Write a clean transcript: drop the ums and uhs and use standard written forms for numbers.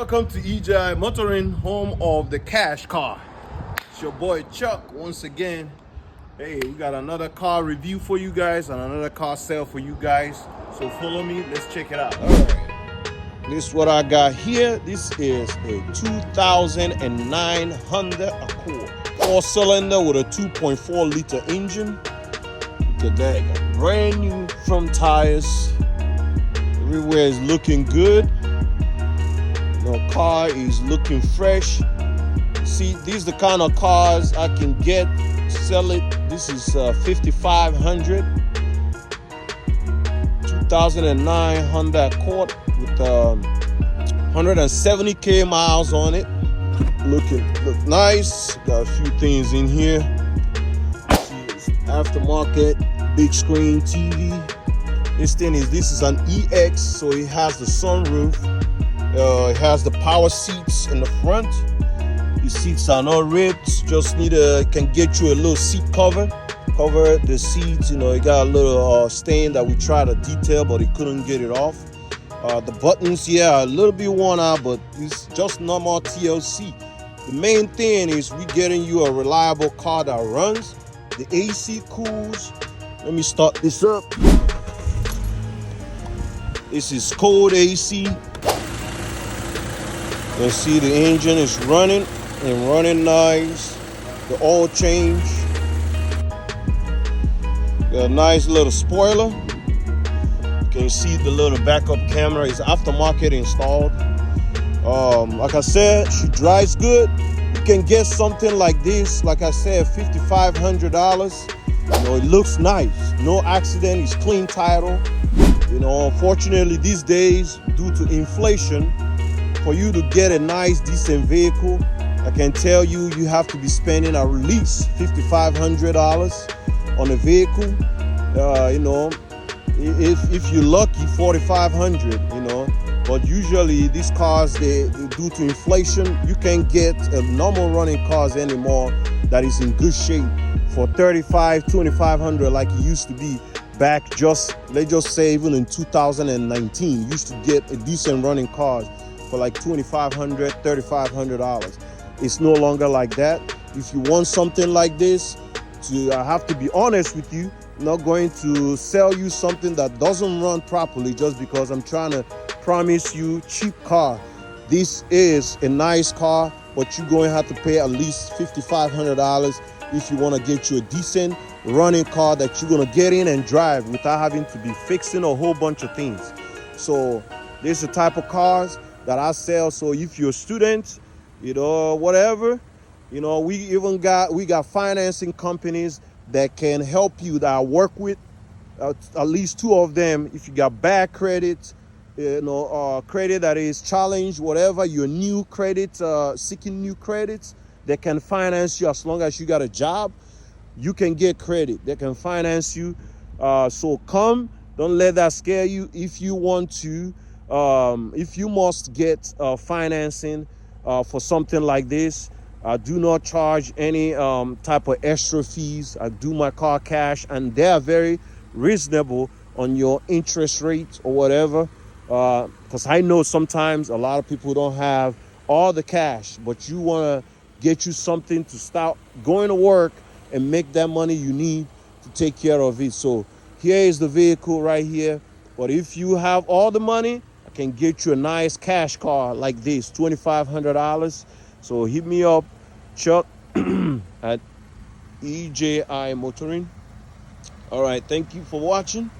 Welcome to EJI Motoring, home of the cash car. It's your boy Chuck once again. Hey, we got another car review for you guys and another car sale for you guys. So follow me, let's check it out. All right, this is what I got here. This is a 2009 Honda Accord. 4-cylinder with a 2.4 liter engine. Look at that, got brand new front tires. Everywhere is looking good. The car is looking fresh. See, these are the kind of cars I can get, sell it. This is 5500 2009 Honda Accord with 170k miles on it. Look nice. Got a few things in here. See, aftermarket big screen TV. This is an EX, so it has the sunroof. It has the power seats in the front. The seats are not ripped. Just can get you a little seat cover. Cover the seats. You know, it got a little stain that we tried to detail, but it couldn't get it off. The buttons, yeah, a little bit worn out, but it's just normal TLC. The main thing is we getting you a reliable car that runs. The AC cools. Let me start this up. This is cold AC. You see the engine is running and running nice. The oil change. Got a nice little spoiler. You can see the little backup camera is aftermarket installed. Like I said, she drives good. You can get something like this, like I said, $5,500. You know, it looks nice. No accident, it's clean title. You know, unfortunately these days, due to inflation, for you to get a nice, decent vehicle, I can tell you, you have to be spending at least $5,500 on a vehicle. You know, if you're lucky, $4,500. You know, but usually these cars, they due to inflation, you can't get a normal running cars anymore that is in good shape for $2,500 like it used to be back. Let's just say even in 2019, you used to get a decent running cars for like $2,500, $3,500. It's no longer like that. If you want something like this, I have to be honest with you, I'm not going to sell you something that doesn't run properly just because I'm trying to promise you cheap car. This is a nice car, but you're going to have to pay at least $5,500 if you want to get you a decent running car that you're going to get in and drive without having to be fixing a whole bunch of things. So this is the type of cars that I sell. So if you're a student, you know, whatever, you know, we got financing companies that can help you, that I work with, at least 2 of them. If you got bad credit, you know, credit that is challenged, whatever, your new credit, seeking new credits, they can finance you as long as you got a job. You can get credit. They can finance you. So come, don't let that scare you. If you want to, if you must get financing for something like this, I do not charge any type of extra fees. I do my car cash, and they are very reasonable on your interest rate or whatever. Because I know sometimes a lot of people don't have all the cash, but you want to get you something to start going to work and make that money you need to take care of it. So here is the vehicle right here. But if you have all the money, I can get you a nice cash car like this, $2,500. So hit me up, Chuck at EJI Motoring. All right, thank you for watching.